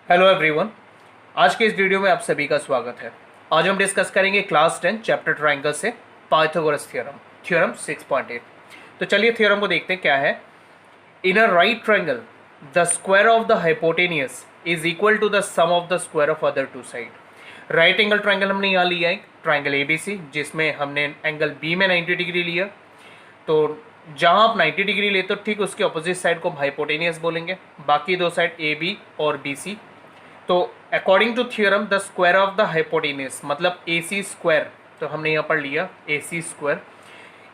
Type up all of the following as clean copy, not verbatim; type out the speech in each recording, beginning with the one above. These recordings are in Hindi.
Hello everyone. आज के इस वीडियो में आप सभी का स्वागत है। आज हम डिस्कस करेंगे क्लास 10 चैप्टर ट्राइंगल से पाइथागोरस थ्योरम थ्योरम 6.8। तो चलिए थ्योरम को देखते हैं क्या है। In a right triangle the square of the hypotenuse is equal to the sum of the square of other two side. Right angle triangle हमने यहाँ लिया है, ट्राइंगल एबीसी, जिसमें हमने एंगल बी में 90 डिग्री लिया। तो जहां आप 90 डिग्री लेते हो ठीक उसके अपोजिट साइड को हम हाइपोटेनियस बोलेंगे, बाकी दो साइड ए बी और बी सी। तो according to theorem the square of the hypotenuse मतलब ए सी स्क्वायर, तो हमने यहाँ पर लिया A C square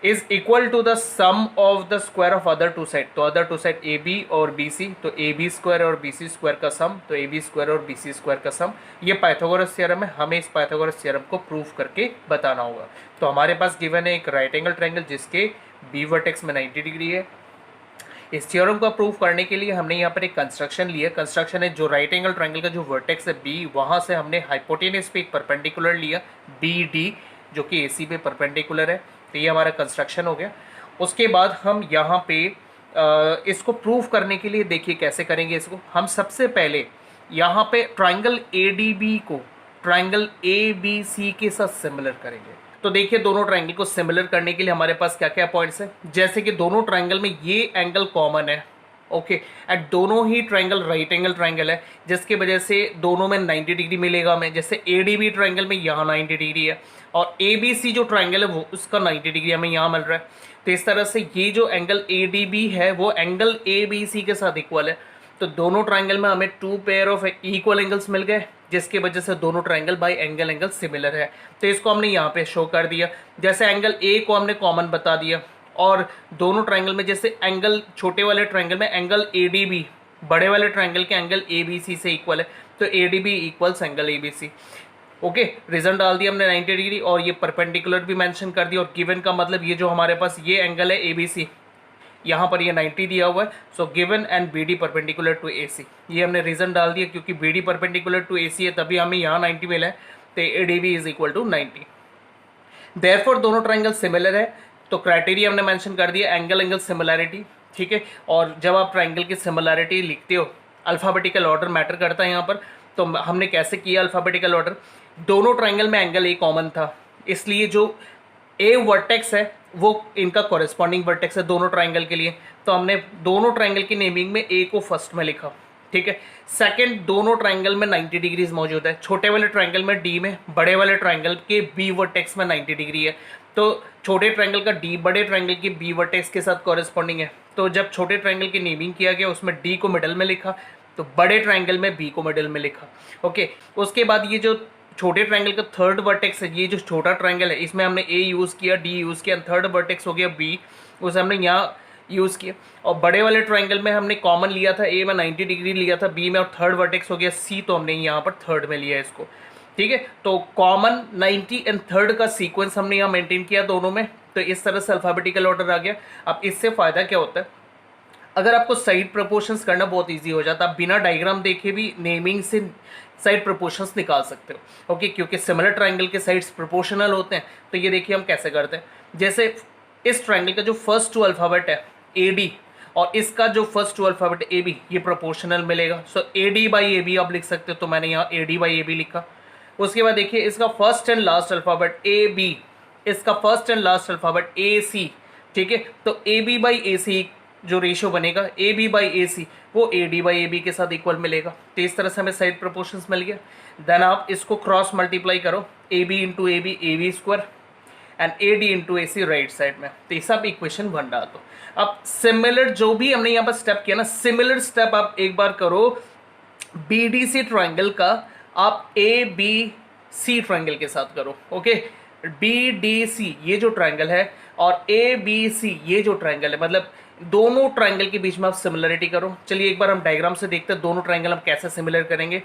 is equal to the sum of the square of other two side. तो other two side A B और बी सी, तो ए बी स्क्वायर और बी सी स्क्वायर का सम, तो ए बी स्क्वायर और बी सी स्क्वायर का सम। ये पाइथागोरस थ्योरम है, हमें इस पाइथागोरस थ्योरम को प्रूव करके बताना होगा। तो हमारे पास गिवन है एक राइट एंगल ट्राइंगल जिसके बी वर्टेक्स में 90 डिग्री है। इस थ्योरम को प्रूव करने के लिए हमने यहाँ पर एक कंस्ट्रक्शन लिया। कंस्ट्रक्शन है जो राइट एंगल ट्राइंगल का जो वर्टेक्स है बी, वहाँ से हमने हाइपोटेनियस पे एक परपेंडिकुलर लिया बी डी, जो कि ए सी पे परपेंडिकुलर है। तो ये हमारा कंस्ट्रक्शन हो गया। उसके बाद हम यहाँ पे इसको प्रूव करने के लिए देखिए कैसे करेंगे इसको। हम सबसे पहले यहाँ पे ट्राइंगल ए डी बी को ट्राइंगल ए बी सी के साथ सिमिलर करेंगे। तो देखिए दोनों ट्राइंगल को सिमिलर करने के लिए हमारे पास क्या क्या पॉइंट्स है। जैसे कि दोनों ट्राइंगल में ये एंगल कॉमन है, ओके, एंड दोनों ही ट्राइंगल राइट एंगल ट्राइंगल है, जिसकी वजह से दोनों में 90 डिग्री मिलेगा हमें। जैसे ए डी बी ट्राइंगल में यहाँ 90 डिग्री है और ए बी सी जो ट्राइंगल है वो उसका 90 डिग्री हमें यहाँ मिल रहा है। तो इस तरह से ये जो एंगल ए डी बी है वो एंगल ए बी सी के साथ इक्वल है। तो दोनों ट्राइंगल में हमें two pair of equal angles मिल गए, जिसकी वजह से दोनों ट्राइंगल बाय एंगल सिमिलर है। तो इसको हमने यहाँ पे शो कर दिया। जैसे एंगल ए को हमने कॉमन बता दिया, और दोनों ट्राइंगल में जैसे एंगल छोटे वाले ट्राइंगल में एंगल ए डी बी बड़े वाले ट्राइंगल के एंगल ए बी सी से इक्वल है, तो A D B equals angle A B C. Okay, reason डाल दिया हमने 90 डिग्री और ये परपेंडिकुलर भी मेंशन कर दिया। और गिवन का मतलब ये जो हमारे पास ये एंगल है ए बी सी, यहाँ पर ये 90 दिया हुआ है। So given and B D perpendicular to A C, ये हमने रीजन डाल दिया क्योंकि B D perpendicular to A C है, तभी हमें यहाँ 90 मिला है। तो A D B is equal to 90। Therefore दोनों ट्राइंगल सिमिलर है। तो क्राइटेरिया हमने मेंशन कर दिया एंगल सिमिलैरिटी, ठीक है। और जब आप ट्राइंगल की सिमिलैरिटी लिखते हो अल्फाबेटिकल ऑर्डर मैटर करता है यहाँ पर। तो हमने कैसे किया अल्फाबेटिकल ऑर्डर, दोनों ट्राइंगल में एंगल ए कॉमन था, इसलिए जो ए वर्टेक्स है वो इनका कॉरेस्पॉन्डिंग वर्टेक्स है दोनों ट्राइंगल के लिए। तो हमने दोनों ट्राइंगल की नेमिंग में ए को फर्स्ट में लिखा, ठीक है। सेकंड, दोनों ट्राइंगल में 90 डिग्रीज मौजूद है। छोटे वाले ट्राइंगल में डी में, बड़े वाले ट्राइंगल के बी वर्टेक्स में 90 डिग्री है। तो छोटे ट्राइंगल का डी बड़े ट्राइंगल के बी वर्टेक्स के साथ कॉरेस्पॉन्डिंग है। तो जब छोटे ट्राइंगल की नेमिंग किया गया उसमें डी को मिडल में लिखा, तो बड़े ट्राइंगल में बी को मिडल में लिखा, ओके। उसके बाद ये जो छोटे ट्राइंगल का थर्ड वर्टेक्स है, ये जो छोटा ट्राइंगल है इसमें हमने ए यूज़ किया, डी यूज़ किया, थर्ड वर्टेक्स हो गया बी, उसे हमने यहाँ यूज़ किया। और बड़े वाले ट्राइंगल में हमने कॉमन लिया था, ए में 90 डिग्री लिया था बी में, और थर्ड वर्टेक्स हो गया सी, तो हमने यहाँ पर थर्ड में लिया इसको, ठीक है। तो कॉमन 90 एंड थर्ड का सीक्वेंस हमने यहाँ मेंटेन किया दोनों में। तो इस तरह से अल्फाबेटिकल ऑर्डर आ गया। अब इससे फ़ायदा क्या होता है, अगर आपको साइड प्रोपोर्शंस करना बहुत इजी हो जाता है, आप बिना डायग्राम देखे भी नेमिंग से साइड प्रोपोर्शंस निकाल सकते हो, ओके, क्योंकि सिमिलर ट्राइंगल के साइड्स प्रोपोर्शनल होते हैं। तो ये देखिए हम कैसे करते हैं। जैसे इस ट्राइंगल का जो फर्स्ट टू अल्फाबेट है ए डी और इसका जो first two alphabet A B, ये प्रोपोर्शनल मिलेगा। So A D by A B आप लिख सकते हो, तो मैंने यहाँ A D by A B लिखा। उसके बाद देखिए इसका first and last alphabet A B, इसका first and last alphabet A C, ठीक है। तो ए बी बाई ए सी जो रेशियो बनेगा A B by A C, वो A D by A B के साथ इक्वल मिलेगा। तो इस तरह से हमें साइड प्रोपोर्शंस मिल गया। देन आप इसको क्रॉस मल्टीप्लाई करो, A B into A B square and A D into A C right side में। तो ये सब इक्वेशन बन रहा। तो अब सिमिलर जो भी हमने यहाँ पर स्टेप किया ना, सिमिलर स्टेप आप एक बार करो बी डी सी ट्राइंगल का, आप ए बी सी ट्राइंगल के साथ करो, ओके। बी डी सी ये जो ट्राइंगल है और ए बी सी ये जो ट्राइंगल है, मतलब दोनों ट्राइंगल के बीच में आप सिमिलरिटी करो। चलिए एक बार हम डायग्राम से देखते हैं दोनों ट्राइंगल हम कैसे सिमिलर करेंगे।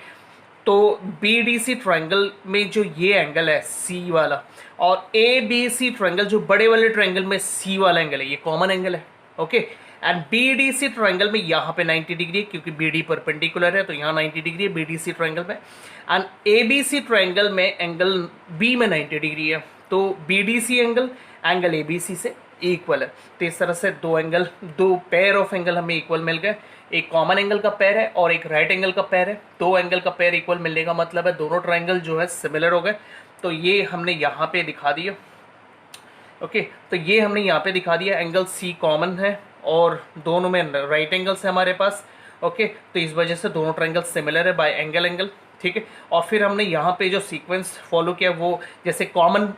तो बी डी सी ट्राइंगल में जो ये एंगल है सी वाला, और ए बी सी ट्राइंगल जो बड़े वाले ट्राइंगल में सी वाला एंगल है, ये कॉमन एंगल है, okay. And B D C triangle में यहाँ पे 90 डिग्री है क्योंकि बी डी परपेंडिकुलर है, तो यहाँ 90 डिग्री है बी डी सी ट्राइंगल में। And A B C triangle में एंगल बी में 90 डिग्री है, तो B D C angle A B C से इक्वल है। तो इस तरह से दो पेयर ऑफ एंगल हमें इक्वल मिल गए। एक कॉमन एंगल का पेयर है और एक राइट एंगल का पेयर है। दो एंगल का पेयर इक्वल मिलने का मतलब है दोनों ट्राइंगल जो है सिमिलर हो गए। तो ये हमने यहाँ पे दिखा दिया। ओके, तो ये हमने यहाँ पे दिखा दिया, एंगल सी कॉमन है और दोनों में राइट एंगल्स है हमारे पास। ओके, तो इस वजह से दोनों ट्राइंगल सिमिलर है बाय एंगल। ठीक है, और फिर हमने यहाँ पे जो सीक्वेंस फॉलो किया वो जैसे कॉमन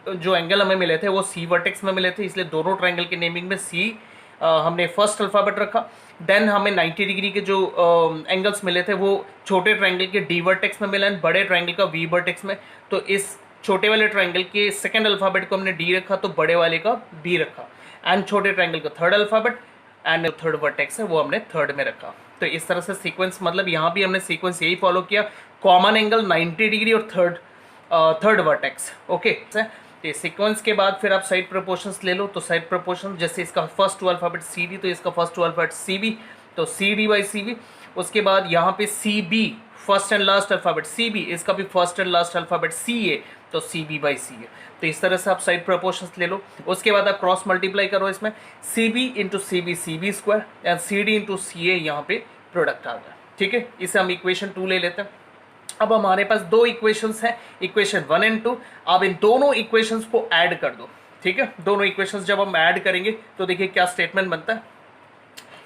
जो एंगल हमें मिले थे वो सी वर्टेक्स में मिले थे, इसलिए दोनों ट्राइंगल की नेमिंग में सी हमने फर्स्ट अल्फ़ाबेट रखा। देन हमें 90 डिग्री के जो एंगल्स मिले थे वो छोटे ट्राइंगल के डी वर्टेक्स में मिला, बड़े ट्राइंगल का वी वर्टेक्स में। तो इस छोटे वाले ट्राइंगल के सेकंड अल्फ़ाबेट को हमने डी रखा, तो बड़े वाले का बी रखा, एंड छोटे ट्राइंगल का third alphabet and third vertex है वो हमने थर्ड में रखा। तो इस तरह से सीक्वेंस, मतलब यहाँ भी हमने सीक्वेंस यही फॉलो किया, कॉमन एंगल 90 डिग्री और थर्ड वर्टेक्स। ओके, तो सीक्वेंस के बाद फिर आप साइड प्रोपोर्शंस ले लो। तो साइड प्रोपोर्शन जैसे इसका first two alphabet C D, तो इसका first two alphabet C B, तो C D by C B. उसके बाद यहाँ पे C B first and last alphabet C B, इसका भी first and last alphabet C A, तो C B by C A. तो इस तरह से आप साइड प्रोपोर्शंस ले लो। उसके बाद आप क्रॉस मल्टीप्लाई करो इसमें, C B into C B square and C D into C A, यहाँ पे प्रोडक्ट आ गया। ठीक है, इसे हम इक्वेशन 2 ले लेते हैं। अब हमारे पास दो इक्वेशंस हैं, इक्वेशन 1 एंड 2। अब इन दोनों इक्वेशंस को ऐड कर दो। ठीक है, दोनों इक्वेशंस जब हम ऐड करेंगे तो देखिए क्या स्टेटमेंट बनता है।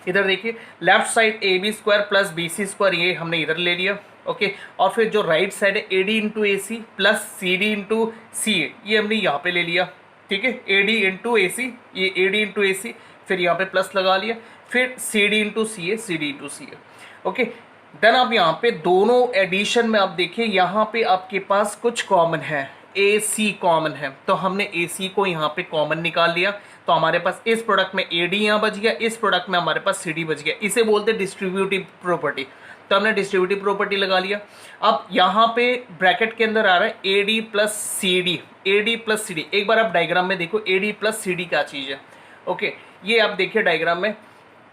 इधर देखिए left side A B square plus B C square, ये हमने इधर ले लिया। ओके, और फिर जो राइट साइड है A D into A C plus C D into C A, ये हमने यहाँ पे ले लिया। ठीक है, A D into A C, ये ए डी इंटू ए सी, फिर यहाँ पे प्लस लगा लिया, फिर सी डी इंटू सी ए, सी डी इंटू सी ए। ओके, देन आप यहाँ पे दोनों एडिशन में आप देखिए यहाँ पे आपके पास कुछ कॉमन है, ए सी कॉमन है, तो हमने ए सी को यहाँ पे कॉमन निकाल लिया। तो हमारे पास इस प्रोडक्ट में ए डी यहाँ बच गया, इस प्रोडक्ट में हमारे पास सी डी बच गया। इसे बोलते हैं डिस्ट्रीब्यूटिव प्रॉपर्टी। तो हमने डिस्ट्रीब्यूटिव प्रॉपर्टी लगा लिया। अब यहाँ पे ब्रैकेट के अंदर आ रहा है A D plus C D, A D plus C D. एक बार आप डायग्राम में देखो A D plus C D क्या चीज़ है। ओके, ये आप देखिए डायग्राम में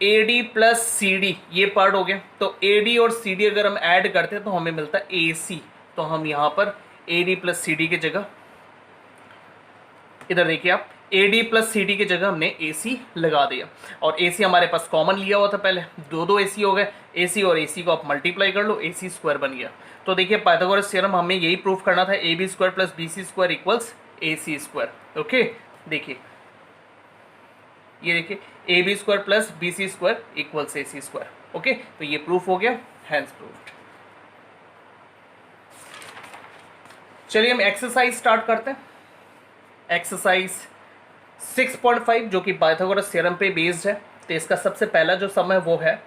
A D plus C D, ये पार्ट हो गया। तो ए डी और सी डी अगर हम ऐड करते हैं तो हमें मिलता है ए सी। तो हम यहाँ पर A D plus C D की जगह, इधर देखिए आप, A D plus C D की जगह हमने ए सी लगा दिया। और ए सी हमारे पास कॉमन लिया हुआ था पहले, दो ए सी हो गए। ए सी और ए सी को आप मल्टीप्लाई कर लो, ए सी स्क्वायर बन गया। तो देखिए पाइथागोरस थ्योरम हमें यही प्रूफ करना था, A B square plus B C square equals A C square. Okay, देखिए ये देखिए A B square plus B C square equals A C square. Okay, तो ये प्रूफ हो गया, हैंस प्रूफ्ड। चलिए हम एक्सरसाइज स्टार्ट करते हैं। एक्सरसाइज 6.5 जो कि पाइथागोरस थ्योरम पे बेस्ड है। तो इसका सबसे पहला जो सम है वो है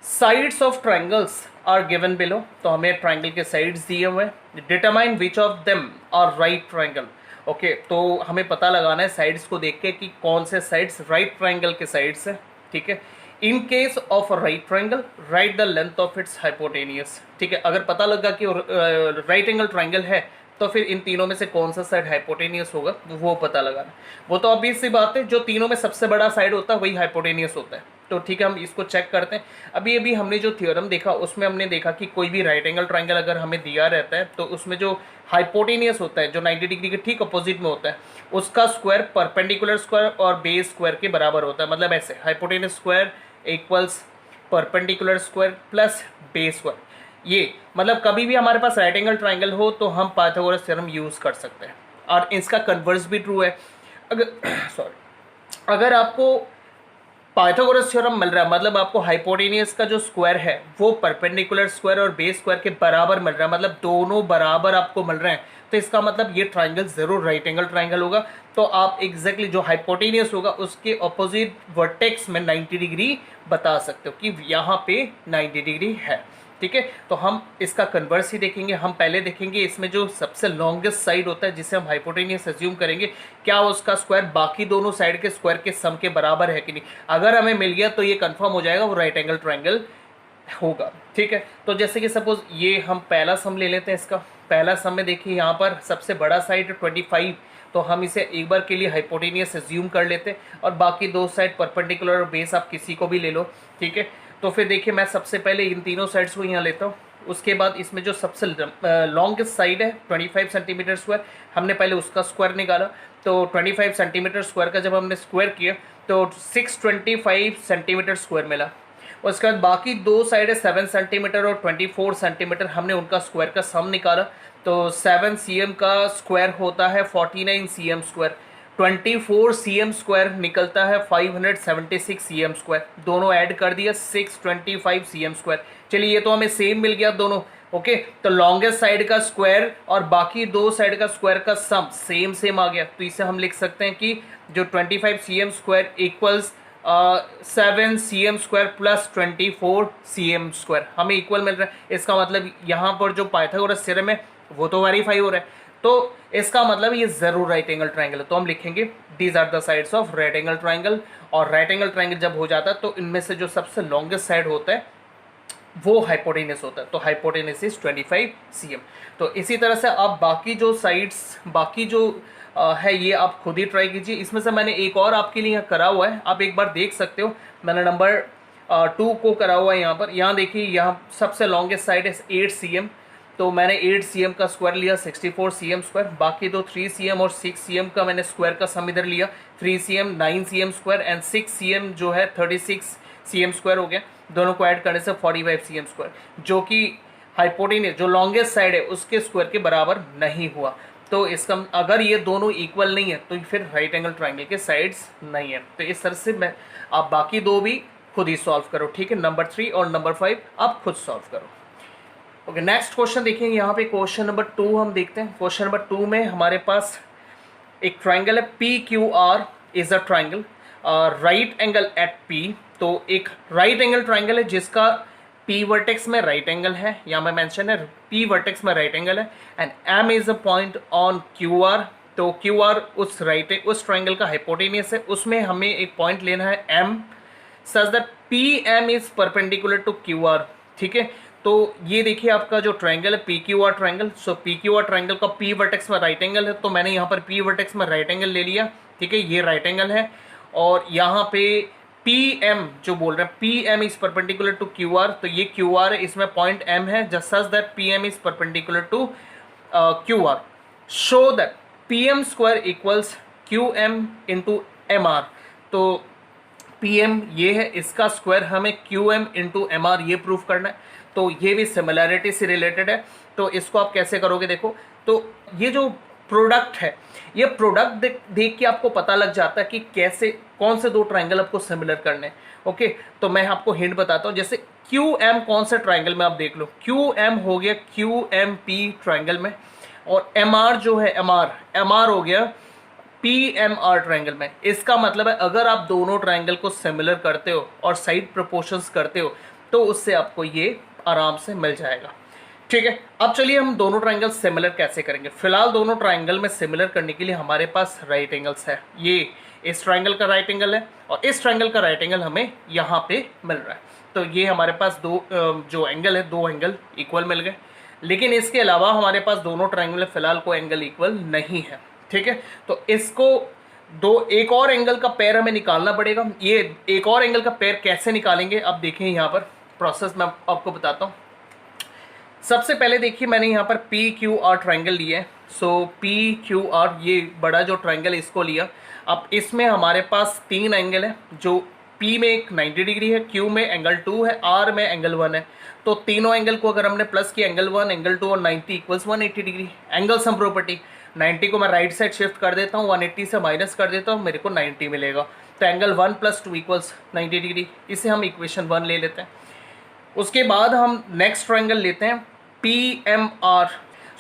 sides of triangles are given below. तो हमें ट्राइंगल के साइड्स दिए हुए हैं, determine which of them are right triangle. Okay, तो हमें पता लगाना है साइड्स को देख के कि कौन से साइड्स राइट ट्राइंगल के साइड्स है। ठीक है, in case of right triangle right the length of its hypotenuse. ठीक है, अगर पता लगा कि राइट एंगल ट्राइंगल है तो फिर इन तीनों में से कौन सा साइड हाइपोटेनियस होगा वो पता लगाना। वो तो ऑब्वियस सी बात है, जो तीनों में सबसे बड़ा साइड होता है वही हाइपोटेनियस होता है। तो ठीक है, हम इसको चेक करते हैं। अभी हमने जो थ्योरम देखा उसमें हमने देखा कि कोई भी राइट एंगल ट्राइंगल अगर हमें दिया रहता है तो उसमें जो हाइपोटेनियस होता है, जो 90 डिग्री के ठीक अपोजिट में होता है, उसका स्क्वायर परपेंडिकुलर स्क्वायर और बेस स्क्वायर के बराबर होता है। मतलब ऐसे hypotenuse square equals perpendicular square plus base square. ये मतलब कभी भी हमारे पास राइट एंगल ट्राइंगल हो तो हम पाइथागोरस थ्योरम यूज़ कर सकते हैं। और इसका कन्वर्स भी ट्रू है। अगर आपको पाइथागोरस थ्योरम मिल रहा है, मतलब आपको हाइपोटेनियस का जो स्क्वायर है वो परपेंडिकुलर स्क्वायर और बेस स्क्वायर के बराबर मिल रहा है, मतलब दोनों बराबर आपको मिल रहे हैं, तो इसका मतलब ये ट्राइंगल जरूर राइट एंगल ट्राइंगल होगा। तो आप एग्जैक्टली जो हाइपोटेनियस होगा उसके ऑपोजिट वर्टेक्स में 90 डिग्री बता सकते हो कि यहाँ पे 90 डिग्री है। ठीक है, तो हम इसका कन्वर्स ही देखेंगे। हम पहले देखेंगे इसमें जो सबसे लॉन्गेस्ट साइड होता है जिसे हम हाइपोटेनियस अज्यूम करेंगे, क्या उसका स्क्वायर बाकी दोनों साइड के स्क्वायर के सम के बराबर है कि नहीं। अगर हमें मिल गया तो ये कंफर्म हो जाएगा वो राइट एंगल ट्राइंगल होगा। ठीक है, तो जैसे कि सपोज ये हम पहला सम ले लेते हैं। इसका पहला सम में देखिए यहाँ पर सबसे बड़ा साइड 25, तो हम इसे एक बार के लिए हाइपोटेनियस अज्यूम कर लेते हैं और बाकी दो साइड परपेंडिकुलर और बेस आप किसी को भी ले लो। ठीक है, तो फिर देखिए मैं सबसे पहले इन तीनों साइड्स को यहाँ लेता हूँ। उसके बाद इसमें जो सबसे लॉन्गेस्ट साइड है 25 सेंटीमीटर स्क्वायर, हमने पहले उसका स्क्वायर निकाला। तो 25 सेंटीमीटर स्क्वायर का जब हमने स्क्वायर किया तो 625 सेंटीमीटर स्क्वायर मिला। उसके बाद बाकी दो साइड है 7 सेंटीमीटर और 24 सेंटीमीटर, हमने उनका स्क्वायर का सम निकाला। तो 7 cm का स्क्वायर होता है 49 cm स्क्वायर, 24 cm स्क्वायर निकलता है 576 cm स्क्वायर, दोनों ऐड कर दिया 625 cm स्क्वायर। चलिए ये तो हमें सेम मिल गया दोनों। ओके, तो लॉन्गेस्ट साइड का स्क्वायर और बाकी दो साइड का स्क्वायर का सम सेम सेम आ गया, तो इसे हम लिख सकते हैं कि जो 25 cm square equals 7 cm square plus 24 cm square हमें इक्वल मिल रहा है। इसका मतलब यहाँ पर जो पाइथागोरस थ्योरम है वो तो वेरीफाई हो रहा है, तो इसका मतलब ये जरूर राइट एंगल ट्राइंगल है। तो हम लिखेंगे these are the sides of right angle triangle, और राइट एंगल ट्राइंगल जब हो जाता है तो इनमें से जो सबसे लॉन्गेस्ट साइड होता है वो हाइपोटेनस होता है, तो हाइपोटेनस इज 25 cm। तो इसी तरह से आप बाकी जो साइड्स बाकी जो है ये आप खुद ही ट्राई कीजिए। इसमें से मैंने एक और आपके लिए यहाँ करा हुआ है, आप एक बार देख सकते हो। मैंने नंबर 2 को करा हुआ है यहाँ पर। यहाँ देखिए, यहाँ सबसे लॉन्गेस्ट साइड है 8 cm, तो मैंने 8 cm का स्क्वायर लिया 64 cm स्क्वायर, बाकी दो 3 cm और 6 cm का मैंने स्क्वायर का सम इधर लिया 3 cm 9 cm square and 6 cm जो है 36 cm स्क्वायर हो गया। दोनों को ऐड करने से 45 cm स्क्वायर, जो कि हाइपोटेनस जो लॉन्गेस्ट साइड है उसके स्क्वायर के बराबर नहीं हुआ। तो इसका अगर ये दोनों इक्वल नहीं है तो फिर राइट एंगल ट्राइंगल के साइड्स नहीं है। तो इस तरह से मैं आप बाकी दो भी खुद ही सॉल्व करो, ठीक है। नंबर 3 और नंबर 5 आप खुद सॉल्व करो। ओके, नेक्स्ट क्वेश्चन देखेंगे। यहाँ पे क्वेश्चन नंबर 2 हम देखते हैं। क्वेश्चन नंबर 2 में हमारे पास एक ट्राइंगल है PQR is a triangle right angle at P। तो एक राइट एंगल ट्राइंगल है जिसका P वर्टेक्स में राइट एंगल है, यहाँ में मेंशन है P वर्टेक्स में राइट एंगल है, and M is a point on QR। तो QR उस उस ट्राइंगल का हाइपोटेनियस है, उसमें हमें एक पॉइंट लेना है M such that PM is perpendicular to QR, ठीक है। तो ये देखिए आपका जो ट्राइंगल है PQR ट्राइंगल। सो PQR ट्राइंगल का P वर्टेक्स में राइट एंगल है, तो मैंने यहाँ पर P वर्टेक्स में राइट एंगल ले लिया, ठीक है। ये राइट एंगल है, और यहाँ पे PM जो बोल रहे हैं PM is perpendicular to QR, तो ये QR है, इसमें पॉइंट M है, just such that PM is perpendicular to QR, show that PM square equals QM into MR। तो PM ये है, इसका स्क्वायर हमें QM इंटू MR ये प्रूफ करना है। तो ये भी सिमिलैरिटी से रिलेटेड है, तो इसको आप कैसे करोगे देखो। तो ये जो प्रोडक्ट है, ये प्रोडक्ट देख के आपको पता लग जाता है कि कैसे कौन से दो ट्राइंगल आपको सिमिलर करने हैं। ओके, तो मैं आपको हिंट बताता हूँ। जैसे QM कौन सा ट्राइंगल में आप देख लो, QM हो गया QMP ट्राइंगल में, और MR जो है MR हो गया PMR ट्राइंगल में। इसका मतलब है अगर आप दोनों ट्राइंगल को सिमिलर करते हो और साइड प्रोपोर्शंस करते हो तो उससे आपको ये आराम से मिल जाएगा, ठीक है। अब चलिए हम दोनों ट्राइंगल सिमिलर कैसे करेंगे। फिलहाल दोनों ट्राइंगल में सिमिलर करने के लिए हमारे पास राइट एंगल्स है। ये इस ट्राइंगल का राइट एंगल है और इस ट्राइंगल का राइट एंगल हमें यहाँ पे मिल रहा है। तो ये हमारे पास दो जो एंगल है, दो एंगल इक्वल मिल गए। लेकिन इसके अलावा हमारे पास दोनों ट्राइंगल में फिलहाल कोई एंगल इक्वल नहीं है, ठीक है। तो इसको एक और एंगल का पेयर हमें निकालना पड़ेगा। ये एक और एंगल का पेयर कैसे निकालेंगे अब देखें, यहाँ पर प्रोसेस मैं आपको बताता हूँ। सबसे पहले देखिए मैंने यहाँ पर PQR ट्राइंगल लिया है। सो PQR ये बड़ा जो ट्राइंगल है इसको लिया। अब इसमें हमारे पास तीन एंगल है, जो P में एक 90 डिग्री है, Q में एंगल 2 है, R में एंगल 1 है। तो तीनों एंगल को अगर हमने प्लस किया, एंगल 1 एंगल 2 और 90 equals 180 degree. Angle sum property, 90 को मैं राइट साइड शिफ्ट कर देता हूँ, 180 से माइनस कर देता हूँ, मेरे को 90 मिलेगा। तो एंगल 1 + 2 इक्वल्स 90 डिग्री। इसे हम इक्वेशन 1 ले लेते हैं। उसके बाद हम नेक्स्ट ट्राइंगल लेते हैं PMR।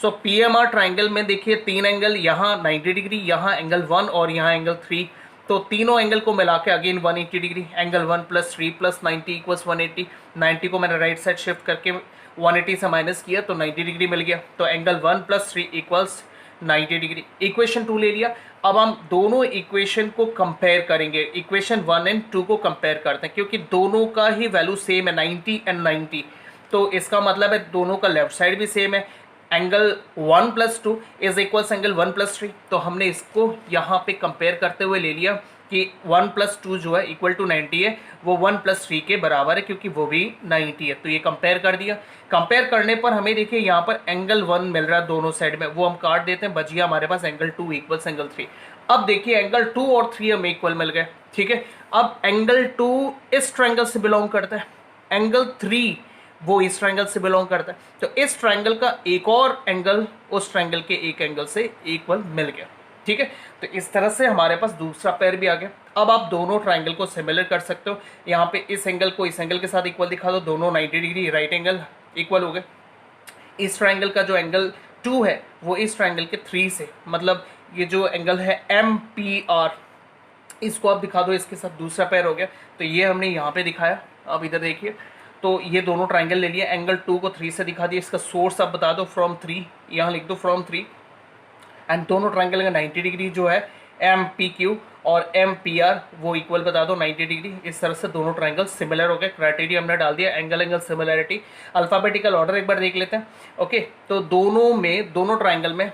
सो PMR ट्राइंगल में देखिए तीन एंगल, यहाँ 90 डिग्री, यहाँ एंगल 1 और यहाँ एंगल 3। तो तीनों एंगल को मिला के अगेन 180 डिग्री। Angle 1 + 3 + 90 equals 180। 90 को मैंने राइट साइड शिफ्ट करके 180 से माइनस किया तो 90 डिग्री मिल गया। तो एंगल 1 + 3 इक्वल्स 90 डिग्री। इक्वेशन 2 ले लिया। अब हम दोनों इक्वेशन को कंपेयर करेंगे, इक्वेशन 1 और 2 को कंपेयर करते हैं, क्योंकि दोनों का ही वैल्यू सेम है 90 और 90। तो इसका मतलब है दोनों का लेफ्ट साइड भी सेम है। Angle 1 + 2 is equals angle 1 + 3। तो हमने इसको यहाँ पे कंपेयर करते हुए ले लिया कि 1 + 2 जो है इक्वल टू 90 है, वो 1 + 3 के बराबर है, क्योंकि वो भी 90 है। तो ये कंपेयर कर दिया। कंपेयर करने पर हमें देखिए यहाँ पर एंगल 1 मिल रहा है दोनों साइड में, वो हम काट देते हैं, बच गया हमारे पास एंगल 2 इक्वल्स एंगल 3। अब देखिए एंगल 2 और 3 हमें इक्वल मिल गए, ठीक है। अब एंगल 2 इस ट्रायंगल से बिलोंग करता है, एंगल 3 वो इस ट्रायंगल से बिलोंग करता है, तो इस ट्रायंगल का एक और एंगल उस ट्रायंगल के एक एंगल से इक्वल मिल गया। ठीक है, तो इस तरह से हमारे पास दूसरा पेयर भी आ गया। अब आप दोनों ट्रायंगल को सिमिलर कर सकते हो, यहाँ पे इस एंगल को इस एंगल के साथ इक्वल दिखा दो, दोनों 90 डिग्री राइट एंगल इक्वल हो गए। इस ट्रायंगल का जो एंगल 2 है वो इस ट्रायंगल के 3 से, मतलब ये जो एंगल है MPR, इसको आप दिखा दो इसके साथ, दूसरा पेयर हो गया। तो ये हमने यहाँ पे दिखाया, आप इधर देखिए, तो ये दोनों ट्रायंगल ले लिए, एंगल 2 को 3 से दिखा दिया, इसका सोर्स आप बता दो फ्रॉम 3, यहाँ लिख दो फ्रॉम 3, एंड दोनों ट्रायंगल का 90 डिग्री जो है MPQ और MPR वो इक्वल बता दो 90 डिग्री। इस तरह से दोनों ट्रायंगल सिमिलर हो गए, क्राइटेरिया हमने डाल दिया, angle angle similarity. Alphabetical order एक बार देख लेते हैं। ओके, तो दोनों ट्रायंगल में,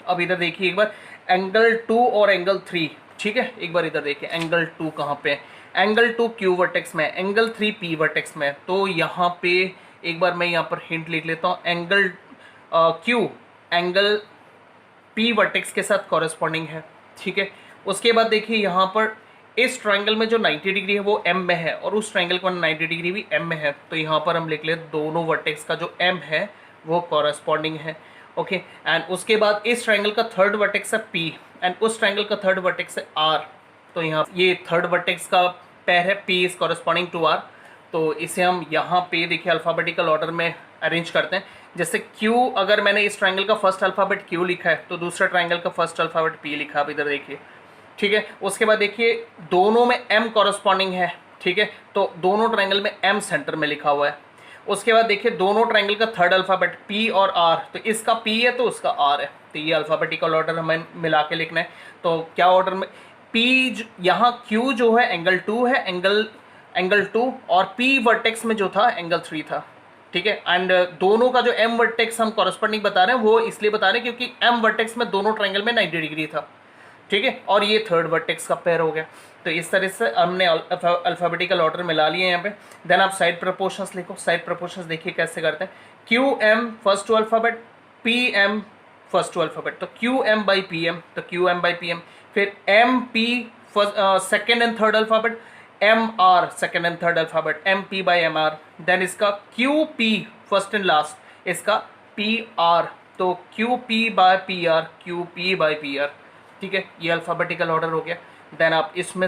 अब इधर देखिए एक बार, एंगल 2 और एंगल 3, ठीक है, एक बार इधर देखिए, एंगल 2 कहाँ पे है, एंगल 2 Q वर्टेक्स में, एंगल 3 P वर्टेक्स में। तो यहाँ पे एक बार मैं यहाँ पर हिंट लिख लेता हूँ, angle Q angle P vertex के साथ कॉरेस्पॉन्डिंग है। ठीक है, उसके बाद देखिए यहाँ पर इस ट्रायंगल में जो 90 डिग्री है वो M में है, और उस ट्रायंगल का 90 डिग्री भी M में है, तो यहाँ पर हम लिख ले दोनों वर्टेक्स का जो M है वो कॉरेस्पॉन्डिंग है। ओके, एंड उसके बाद इस ट्रायंगल का थर्ड वर्टेक्स है P, एंड उस ट्रायंगल का थर्ड वर्टेक्स है R, तो यहाँ ये थर्ड वर्टेक्स का पेयर है, P is corresponding to R। तो इसे हम यहाँ पे देखिए अल्फाबेटिकल ऑर्डर में अरेंज करते हैं। जैसे Q, अगर मैंने इस ट्रायंगल का फर्स्ट अल्फाबेट Q लिखा है, तो दूसरा ट्रायंगल का फर्स्ट अल्फाबेट P लिखा, आप इधर देखिए। ठीक है, उसके बाद देखिए दोनों में M कॉरेस्पॉन्डिंग है। ठीक है, तो दोनों ट्रायंगल में M सेंटर में लिखा हुआ है। उसके बाद देखिए दोनों ट्रायंगल का थर्ड अल्फाबेट P और R, तो इसका P है तो उसका R है, तो ये अल्फाबेटिकल ऑर्डर हमें मिला के लिखना है। तो क्या ऑर्डर में, P यहाँ Q जो है एंगल 2 है, एंगल 2, और P वर्टेक्स में जो था एंगल 3 था। ठीक है, एंड दोनों का जो M वर्टेक्स हम कॉरेस्पॉन्डिंग बता रहे हैं वो इसलिए बता रहे हैं क्योंकि M वर्टेक्स में दोनों ट्रायंगल में 90 डिग्री था। ठीक है, और ये थर्ड वर्टेक्स का पेयर हो गया। तो इस तरह से हमने अल्फाबेटिकल ऑर्डर मिला लिए यहाँ पे। देन आप साइड प्रपोर्शंस लिखो, साइड प्रपोर्शंस देखिए कैसे करते हैं, QM first two alphabet, PM first two alphabet, तो QM बाई PM, तो QM बाई PM, फिर MP second and third alphabet, MR second and third alphabet, MP by MR, then इसका QP फर्स्ट एंड लास्ट, इसका PR, तो QP by PR, QP by PR। ठीक है, ये अल्फाबेटिकल ऑर्डर हो गया। देन आप इसमें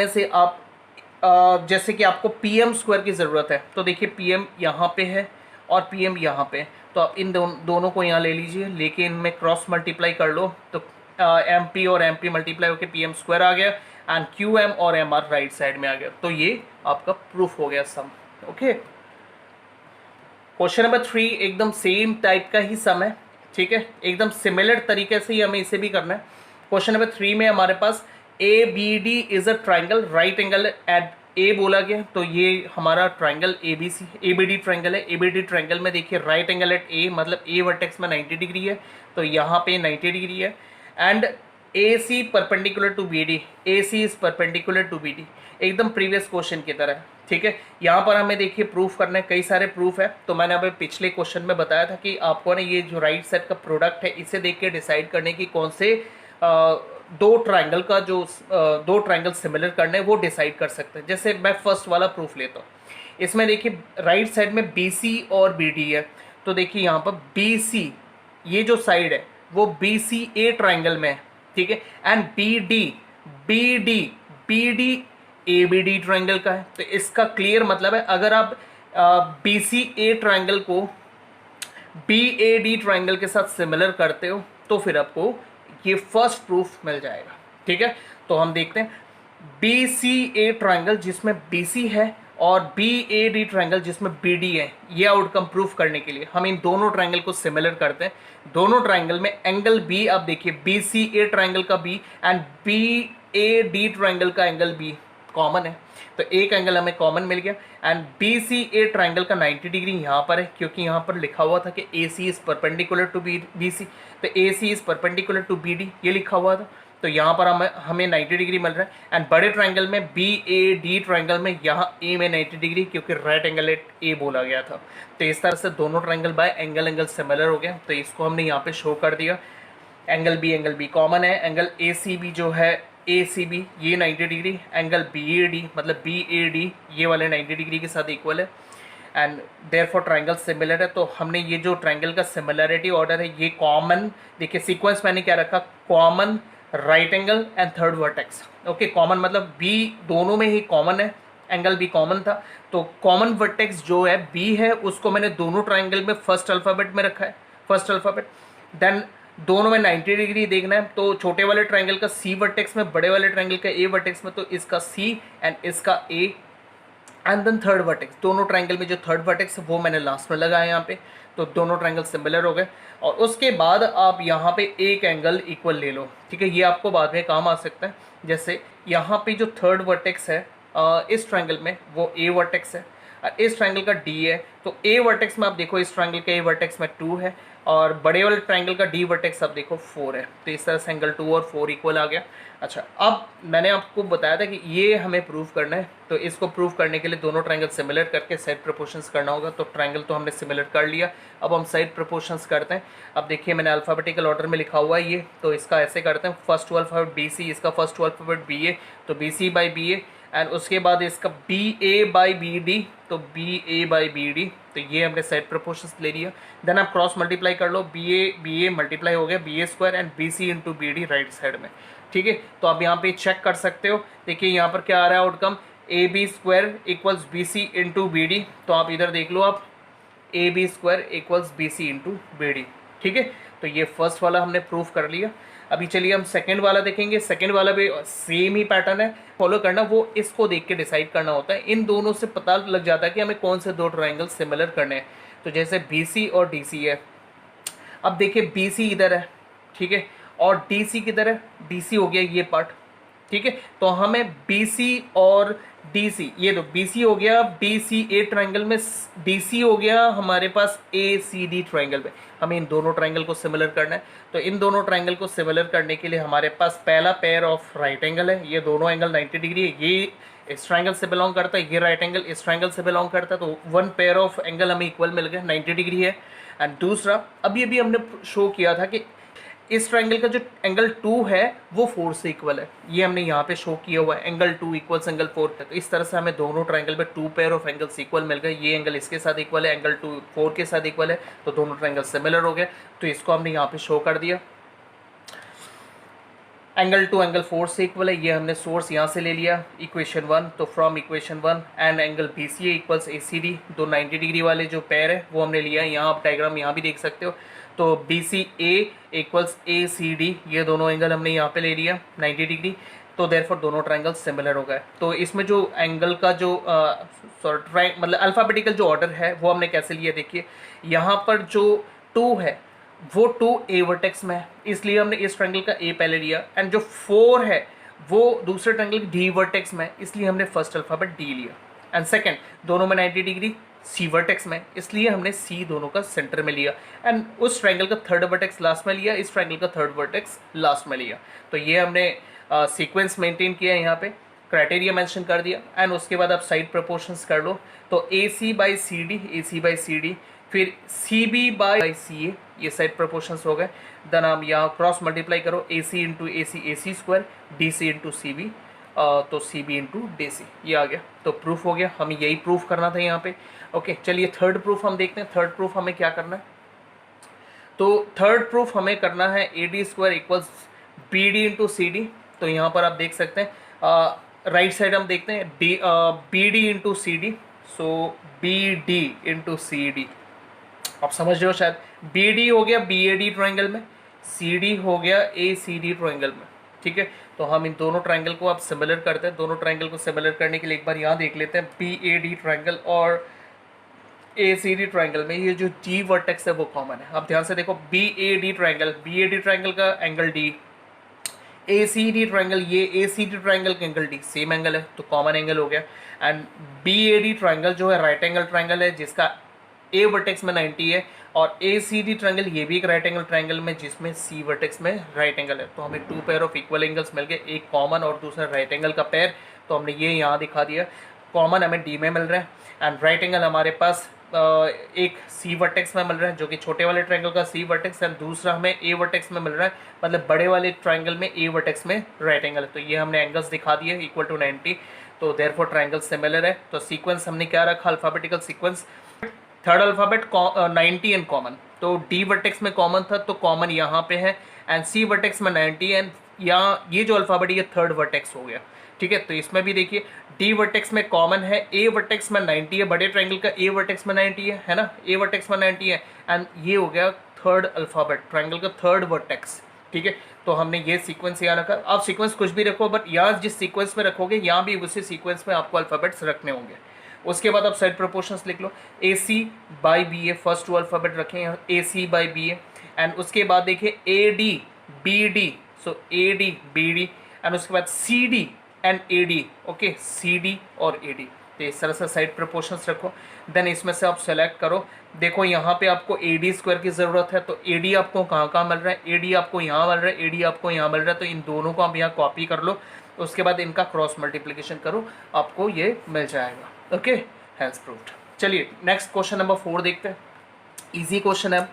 से आप जैसे कि आपको PM स्क्वायर की ज़रूरत है, तो देखिए PM यहाँ पे है और PM यहाँ पे है, तो आप इन दोनों को यहाँ ले लीजिए, लेके इनमें क्रॉस मल्टीप्लाई कर लो, तो MP और MP मल्टीप्लाई होकर PM स्क्वायर आ गया, एंड QM और MR राइट साइड में आ गया। तो ये आपका प्रूफ हो गया सम। ओके, क्वेश्चन नंबर 3 एकदम सेम टाइप का ही सम है। ठीक है, एकदम सिमिलर तरीके से ही हमें इसे भी करना है। क्वेश्चन नंबर 3 में हमारे पास ABD is a triangle, right angle at A बोला गया, तो ये हमारा ट्राइंगल ABC ABD ट्राइंगल है। ABD ट्राइंगल में देखिए राइट एंगल एट A, मतलब A वर्टेक्स में 90 डिग्री है, तो यहाँ पे 90 डिग्री है, and AC perpendicular to BD, AC is perpendicular to BD, एकदम प्रीवियस क्वेश्चन की तरह। ठीक है, यहाँ पर हमें देखिए प्रूफ करना है, कई सारे प्रूफ है। तो मैंने अभी पिछले क्वेश्चन में बताया था कि आपको ना ये जो राइट साइड का प्रोडक्ट है इसे देख के डिसाइड करने की कौन से दो ट्राइंगल सिमिलर करने हैं वो डिसाइड कर सकते हैं। जैसे मैं फर्स्ट वाला प्रूफ लेता हूँ, इसमें देखिए राइट साइड में BC और BD है, तो देखिए यहाँ पर BC ये जो साइड है वो BCA ट्राइंगल में है। ठीक है, एंड BD ABD ट्राइंगल का है। तो इसका क्लियर मतलब है अगर आप BCA ट्राइंगल को BAD ट्राइंगल के साथ सिमिलर करते हो तो फिर आपको ये फर्स्ट प्रूफ मिल जाएगा। ठीक है, तो हम देखते हैं BCA ट्राइंगल जिसमें BC है और BAD ट्राइंगल जिसमें BD है, ये आउटकम प्रूफ करने के लिए हम इन दोनों ट्राइंगल को सिमिलर करते हैं। दोनों ट्राइंगल में एंगल B आप देखिए, BCA ट्राइंगल का B एंड BAD ट्राइंगल का एंगल B कॉमन है, तो एक एंगल हमें कॉमन मिल गया। एंड BCA ट्राइंगल का 90 डिग्री यहाँ पर है, क्योंकि यहाँ पर लिखा हुआ था कि AC is perpendicular to BC, तो AC is perpendicular to BD ये लिखा हुआ था, तो यहाँ पर हमें 90 डिग्री मिल रहा है। एंड बड़े ट्राइंगल में BAD ट्राइंगल में यहाँ A में 90 डिग्री, क्योंकि राइट एंगल एट A बोला गया था। तो इस तरह से दोनों ट्राइंगल बाय एंगल सिमिलर हो गया, तो इसको हमने यहाँ पे शो कर दिया। एंगल B कॉमन है, एंगल ACB जो है ए सी बी ये 90 degree, angle B A D मतलब बी ए डी ये वाले 90 डिग्री के साथ इक्वल है एंड देयरफॉर ट्रायंगल सिमिलर है। तो हमने ये जो ट्रायंगल का सिमिलरिटी ऑर्डर है ये कॉमन, देखिए सीक्वेंस मैंने क्या रखा, common, right angle and third vertex. Okay, common मतलब बी दोनों में ही कॉमन है, एंगल भी कॉमन था, तो कॉमन वर्टेक्स जो है बी है उसको मैंने दोनों ट्रायंगल में फर्स्ट अल्फ़ाबेट में रखा है, फर्स्ट अल्फ़ाबेट। देन दोनों में 90 डिग्री देखना है, तो छोटे वाले ट्रायंगल का सी वर्टेक्स में, बड़े वाले ट्रायंगल का ए वर्टेक्स में, तो इसका सी एंड इसका A and then third vertex. दोनों ट्रायंगल में जो थर्ड वर्टेक्स है वो मैंने लास्ट में लगाया यहाँ पे, तो दोनों ट्रायंगल सिमिलर हो गए। और उसके बाद आप यहाँ पे एक एंगल इक्वल ले लो, ठीक है, ये आपको बाद में काम आ सकता है। जैसे यहाँ पे जो थर्ड वर्टेक्स है इस ट्रायंगल में वो ए वर्टेक्स है और इस ट्रायंगल का डी है, तो ए वर्टेक्स में आप देखो इस ट्रायंगल के ए वर्टेक्स में 2 है और बड़े वाले ट्रायंगल का डी वर्टेक्स आप देखो 4 है, तो इस तरह से एंगल 2 और 4 इक्वल आ गया। अच्छा, अब मैंने आपको बताया था कि ये हमें प्रूव करना है, तो इसको प्रूव करने के लिए दोनों ट्रायंगल सिमिलर करके साइड प्रोपोर्शंस करना होगा। तो ट्रायंगल तो हमने सिमिलर कर लिया, अब हम साइड प्रोपोर्शंस करते हैं। अब देखिए मैंने अल्फ़ाबेटिकल ऑर्डर में लिखा हुआ है ये, तो इसका ऐसे करते हैं, फर्स्ट 2 अल्फ़ाबेट बी सी, इसका फर्स्ट 2 अल्फ़ाबेट बी ए, तो B C by B A and उसके बाद इसका B A by B D, तो B A by B D, तो ये हमने सेट प्रोपोर्शंस ले लिया। देन आप क्रॉस मल्टीप्लाई कर लो, बी ए मल्टीप्लाई हो गया B A square and B C into B D right side में, ठीक है। तो आप यहाँ पे चेक कर सकते हो, देखिए यहाँ पर क्या आ रहा है outcome, A B square equals B C into B D, तो आप इधर देख लो आप A B square equals B C into B D, ठीक है। तो ये फर्स्ट वाला हमने प्रूफ कर लिया। अभी चलिए हम सेकंड वाला देखेंगे। सेकंड वाला भी सेम ही पैटर्न है, फॉलो करना, वो इसको देख के डिसाइड करना होता है। इन दोनों से पता लग जाता है कि हमें कौन से दो ट्रायंगल सिमिलर करने हैं। तो जैसे बी सी और डी सी है, अब देखिए बी सी इधर है, ठीक है, और डी सी किधर है, डी सी हो गया ये पार्ट, ठीक है। तो हमें बी सी और डी सी, ये तो बी सी हो गया बी सी ए ट्राइंगल में, डी सी हो गया हमारे पास ए सी डी ट्राइंगल में। हमें इन दोनों ट्राइंगल को सिमिलर करना है, तो इन दोनों ट्राइंगल को सिमिलर करने के लिए हमारे पास पहला पेयर ऑफ राइट एंगल है, ये दोनों एंगल 90 डिग्री है, ये इस ट्राइंगल से बिलोंग करता है, ये राइट एंगल इस ट्राइंगल से बिलोंग करता है, तो वन पेयर ऑफ एंगल हमें इक्वल मिल गया, 90 डिग्री है। एंड दूसरा, अभी अभी हमने शो किया था कि इस ट्राइंगल का जो एंगल 2 है वो 4 से इक्वल है, ये हमने यहाँ पे शो किया हुआ है, एंगल 2 इक्वल्स एंगल 4 है। तो इस तरह से हमें दोनों ट्राइंगल में 2 पेयर ऑफ एंगल्स इक्वल मिल गए, ये एंगल इसके साथ इक्वल है, एंगल 2 4 के साथ इक्वल है, तो दोनों ट्राइंगल सिमिलर हो गए। तो इसको हमने यहाँ पे शो कर दिया, एंगल 2 एंगल 4 से इक्वल है, ये हमने सोर्स यहाँ से ले लिया इक्वेशन 1, तो from equation 1 and angle B C A equals A C D, दो 90 डिग्री वाले जो पेयर है वो हमने लिया है, यहाँ आप डायग्राम यहाँ भी देख सकते हो। तो B C A equals A C D, ये दोनों एंगल हमने यहाँ पे ले लिया 90 डिग्री, तो देयरफॉर दोनों ट्राइंगल सिमिलर हो गए। तो इसमें जो एंगल का जो मतलब अल्फ़ाबेटिकल जो ऑर्डर है वो हमने कैसे लिया, देखिए यहाँ पर जो 2 है वो 2 ए वर्टेक्स में है, इसलिए हमने इस ट्रायंगल का ए पहले लिया, एंड जो 4 है वो दूसरे ट्रायंगल डी वर्टेक्स में है, इसलिए हमने फर्स्ट अल्फ़ाबेट डी लिया। एंड सेकंड, दोनों में 90 डिग्री सी वर्टेक्स में, इसलिए हमने सी दोनों का सेंटर में लिया, एंड उस ट्रायंगल का थर्ड वर्टेक्स लास्ट में लिया, इस ट्रायंगल का थर्ड वर्टेक्स लास्ट में लिया। तो ये हमने सीक्वेंस मेंटेन किया है, यहाँ पे क्राइटेरिया मेंशन कर दिया, एंड उसके बाद आप साइड प्रोपोर्शंस कर लो। तो A C by C D, A C by C D, फिर C B by C A, ये साइड प्रोपोर्शंस हो गए। देन आप यहाँ क्रॉस मल्टीप्लाई करो, A C into A C square, D C into C B, तो C B into D C, ये आ गया। तो प्रूफ हो गया, हमें यही प्रूफ करना था यहाँ पे। ओके, चलिए थर्ड प्रूफ हम देखते हैं। थर्ड प्रूफ हमें क्या करना है, तो थर्ड प्रूफ हमें करना है A D square equals B D into C D. तो यहाँ पर आप देख सकते हैं राइट साइड हम देखते हैं B D into C D, so B D into C D, आप समझ रहे हो शायद। बी डी हो गया बी ए डी ट्राइंगल में, सी डी हो गया ए सी डी ट्राइंगल में, ठीक है। तो हम इन दोनों ट्राइंगल को आप सिमिलर करते हैं। दोनों ट्राइंगल को सिमिलर करने के लिए एक बार यहाँ देख लेते हैं, बी ए डी ट्राइंगल और ए सी डी ट्राइंगल में ये जो डी वर्टेक्स है वो कॉमन है। अब ध्यान से देखो, बी ए डी ट्राइंगल का angle D, A C D triangle, ये ए सी डी ट्राइंगल का एंगल डी, सेम एंगल है, तो कॉमन एंगल हो गया। And B A D triangle जो है राइट एंगल ट्राइंगल है, जिसका ए वर्टेक्स में 90 है, और ए सी डी ट्राइंगल ये भी एक राइट एंगल ट्राइंगल में जिसमें सी वर्टेक्स में राइट एंगल है। तो हमें 2 पेयर ऑफ इक्वल एंगल्स मिल गए, एक कॉमन और दूसरा राइट एंगल का पेयर। तो हमने ये यहाँ दिखा दिया, कॉमन हमें डी में मिल रहा है, एंड राइट एंगल हमारे पास एक सी वर्टेक्स में मिल रहा है जो कि छोटे वाले ट्रायंगल का सी वर्टेक्स, एंड दूसरा हमें ए वर्टेक्स में मिल रहा है, मतलब बड़े वाले ट्रायंगल में ए वर्टेक्स में राइट एंगल है। तो ये हमने एंगल्स दिखा दिए इक्वल टू 90, तो देयरफॉर ट्रायंगल सिमिलर है। तो सीक्वेंस हमने क्या रखा, alphabetical sequence, third alphabet 90 and common, तो डी वर्टेक्स में कॉमन था तो कॉमन यहाँ पे है, एंड सी वर्टेक्स में 90, एंड यहाँ ये जो अल्फाबेट ये थर्ड वर्टेक्स हो गया। ठीक है, तो इसमें भी देखिए डी वर्टेक्स में कॉमन है, ए वर्टेक्स में 90 है, बड़े ट्रायंगल का ए वर्टेक्स में 90 है ना, ए वर्टेक्स में 90 है, एंड ये हो गया थर्ड अल्फाबेट ट्रायंगल का थर्ड वर्टेक्स। ठीक है, तो हमने ये सीक्वेंस यहाँ रखा। आप सीक्वेंस कुछ भी रखो, बट यहाँ जिस सीक्वेंस में रखोगे यहाँ भी उसी सीक्वेंस में आपको अल्फाबेट्स रखने होंगे। उसके बाद आप साइड प्रोपोर्शंस लिख लो, A C by B A, first two alphabet रखें यहाँ, A C by B A, and उसके बाद देखिए A D B D, so A D B D, and उसके बाद C D and A D, okay, C D और ए डी। तो इस तरह से साइड प्रोपोर्शंस रखो, देन इसमें से आप सेलेक्ट करो। देखो यहाँ पे आपको ए डी स्क्वायर की ज़रूरत है, तो ए डी आपको कहाँ मिल रहा है, ए डी आपको यहाँ मिल रहा है, ए डी आपको यहाँ मिल रहा है, तो इन दोनों को आप यहाँ कॉपी कर लो, उसके बाद इनका क्रॉस मल्टीप्लिकेशन करो, आपको ये मिल जाएगा। Okay, hence proved. चलिए नेक्स्ट क्वेश्चन नंबर 4 देखते हैं, इजी क्वेश्चन है।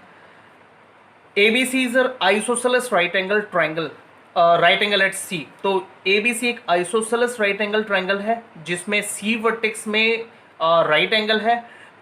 ABC is isosceles right angle triangle, right angle at C। तो ABC एक आइसोसेलेस राइट एंगल ट्रायंगल है जिसमें C वर्टेक्स में राइट एंगल है।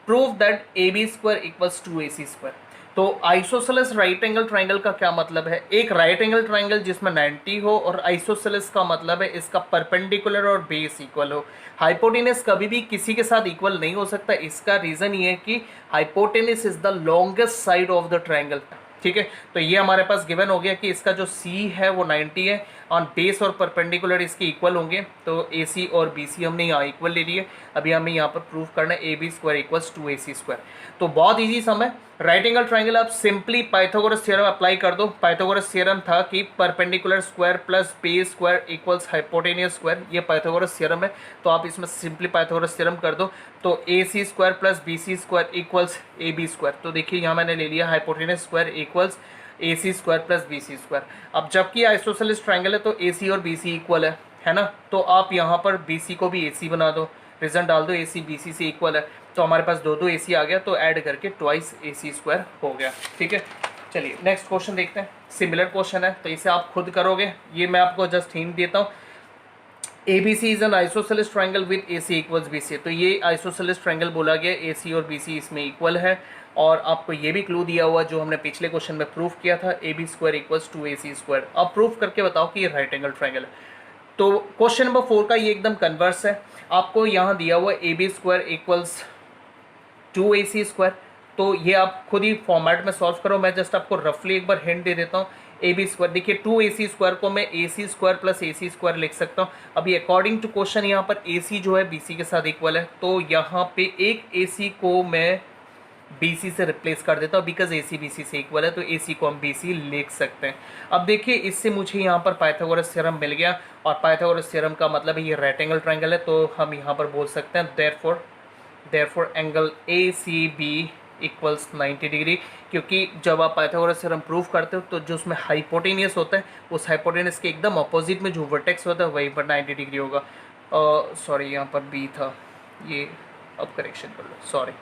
Prove that AB square equals to AC square. तो आइसोसेलेस राइट एंगल ट्रायंगल का क्या मतलब है, एक राइट एंगल ट्रायंगल जिसमें 90 हो, और आइसोसेलेस का मतलब है इसका परपेंडिकुलर और बेस इक्वल हो। हाइपोटेनस कभी भी किसी के साथ इक्वल नहीं हो सकता, इसका रीजन ये है कि hypotenuse is the longest side of the triangle. ठीक है, तो ये हमारे पास गिवन हो गया कि इसका जो C है वो 90 है, ऑन बेस और परपेंडिकुलर इसके इक्वल होंगे, तो AC और BC हमने यहाँ इक्वल ले लिए। अभी हमें यहाँ पर प्रूव करना है AB square equals to AC square. तो बहुत इजी सम है। राइट एंगल ट्रायंगल आप सिंपली पाइथागोरस थ्योरम अप्लाई कर दो। पाइथागोरस थ्योरम था कि perpendicular square plus base square equals hypotenuse square, ये पाइथागोरस थ्योरम है, तो आप इसमें सिंपली पाइथागोरस थ्योरम कर दो। तो AC square plus BC square equals AB square, तो देखिए यहाँ मैंने ले लिया hypotenuse square equals AC square plus BC square. अब जबकि आइसोसेलेस ट्रायंगल है तो AC और BC इक्वल है ना, तो आप यहाँ पर BC को भी AC बना दो, रिजल्ट डाल दो AC BC से इक्वल है, तो हमारे पास दो AC आ गया, तो ऐड करके ट्वाइस AC स्क्वायर हो गया। ठीक है, चलिए नेक्स्ट क्वेश्चन देखते हैं। सिमिलर क्वेश्चन है तो इसे आप खुद करोगे, ये मैं आपको जस्ट हिंट देता हूँ। ABC is an isosceles triangle with AC equals BC, तो ये आइसोसेलेस ट्रायंगल बोला गया, AC और BC इसमें इक्वल है, और आपको ये भी क्लू दिया हुआ जो हमने पिछले क्वेश्चन में प्रूफ किया था, AB square equals to AC square. अब प्रूफ करके बताओ कि ये राइट एंगल ट्रायंगल है। तो क्वेश्चन नंबर 4 का ये एकदम कन्वर्स है, आपको यहाँ दिया हुआ AB square equals to AC square, तो ये आप खुद ही फॉर्मेट में सॉल्व करो, मैं जस्ट आपको रफली एक बार हिंट दे देता हूँ। AB स्क्वायर देखिए, टू AC स्क्वायर को मैं AC square plus AC square लिख सकता हूँ। अभी अकॉर्डिंग टू क्वेश्चन यहाँ पर AC जो है BC के साथ इक्वल है, तो यहाँ पे एक AC को मैं BC से रिप्लेस कर देता हूँ, बिकॉज AC BC से इक्वल है, तो AC को हम BC लिख सकते हैं। अब देखिए इससे मुझे यहाँ पर पाइथागोरस थ्योरम मिल गया, और पाइथागोरस थ्योरम का मतलब है ये राइट एंगल ट्रायंगल है, तो हम यहाँ पर बोल सकते हैं therefore angle ACB equals 90 degree, क्योंकि जब आप पाइथागोरस थ्योरम प्रूव करते हो तो जो उसमें हाइपोटेनियस होता है उस हाइपोटेनियस के एकदम अपोजिट में जो वर्टेक्स होता है वहीं पर 90 डिग्री होगा। सॉरी यहाँ पर B था, ये अब करेक्शन कर लो, सॉरी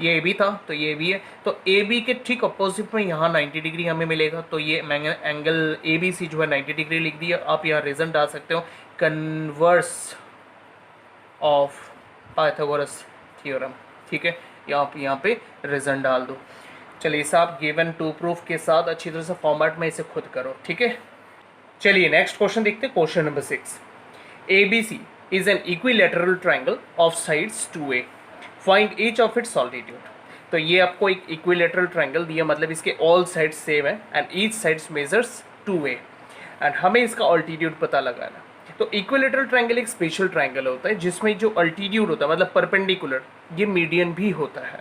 ये AB था तो ये AB है, तो AB के ठीक अपोजिट में यहाँ 90 डिग्री हमें मिलेगा, तो ये मैंने एंगल ABC जो है 90 डिग्री लिख दिया। आप यहाँ रीजन डाल सकते हो, कन्वर्स ऑफ पाइथागोरस थ्योरम। ठीक है, आप यहाँ पे रीजन डाल दो। चलिए इसे आप गिवन टू प्रूफ के साथ अच्छी तरह से फॉर्मेट में इसे खुद करो। ठीक है, चलिए नेक्स्ट क्वेश्चन देखते हैं। Question number 6, ABC is an equilateral triangle of sides 2A, find each of its altitude। तो ये आपको एक इक्विलेटरल ट्रायंगल दिया, मतलब इसके ऑल साइड्स सेम है, and each sides measures 2A, and हमें इसका ऑल्टीट्यूड पता लगाना। तो इक्विलेटरल ट्रायंगल एक स्पेशल ट्रायंगल होता है जिसमें जो अल्टीट्यूड होता है मतलब परपेंडिकुलर, ये मीडियन भी होता है।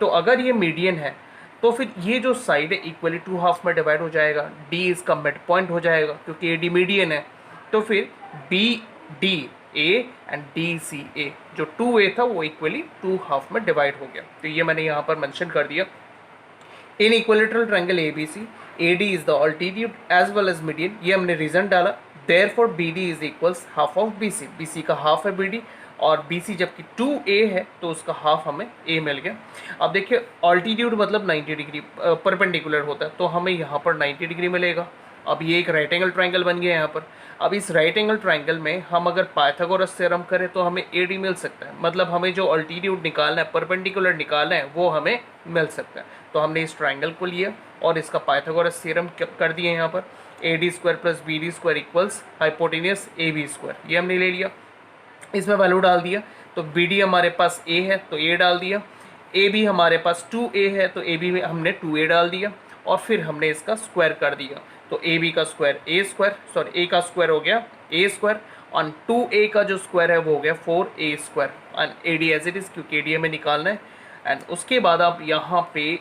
तो अगर ये मीडियन है तो फिर ये जो साइड है इक्वली टू हाफ में डिवाइड हो जाएगा, D इसका मिड पॉइंट हो जाएगा क्योंकि AD मीडियन है, तो फिर BDA एंड DCA जो 2A था वो इक्वली टू हाफ में डिवाइड हो गया। तो ये मैंने यहाँ पर मेंशन कर दिया। In equilateral triangle ABC, AD is the altitude as well as median, ये हमने रीजन डाला। Therefore BD is equals half of BC, BC का हाफ है BD, और बी सी जबकि 2a है तो उसका हाफ हमें a मिल गया। अब देखिए ऑल्टीट्यूड मतलब 90 डिग्री परपेंडिकुलर होता है, तो हमें यहाँ पर 90 डिग्री मिलेगा। अब ये एक राइट एंगल ट्राइंगल बन गया यहाँ पर। अब इस राइट एंगल ट्राइंगल में हम अगर पाइथागोरस थ्योरम करें तो हमें AD मिल सकता है, मतलब हमें जो ऑल्टीट्यूड निकालना है, परपेंडिकुलर निकालना है, वो हमें मिल सकता है। तो हमने इस ट्राइंगल को लिया और इसका पाइथागोरस थ्योरम कर दिए यहाँ पर। AD square plus BD square equals hypotenuse AB square, ये हमने ले लिया। इसमें वैल्यू डाल दिया तो BD हमारे पास A है तो A डाल दिया, AB हमारे पास 2A है तो AB में हमने 2A डाल दिया और फिर हमने इसका स्क्वायर कर दिया। तो AB का स्क्वायर A का स्क्वायर हो गया A स्क्वायर और 2A का जो स्क्वायर है वो हो गया 4A square and AD as it is, क्योंकि AD हमें निकालना है। एंड उसके बाद आप यहाँ पे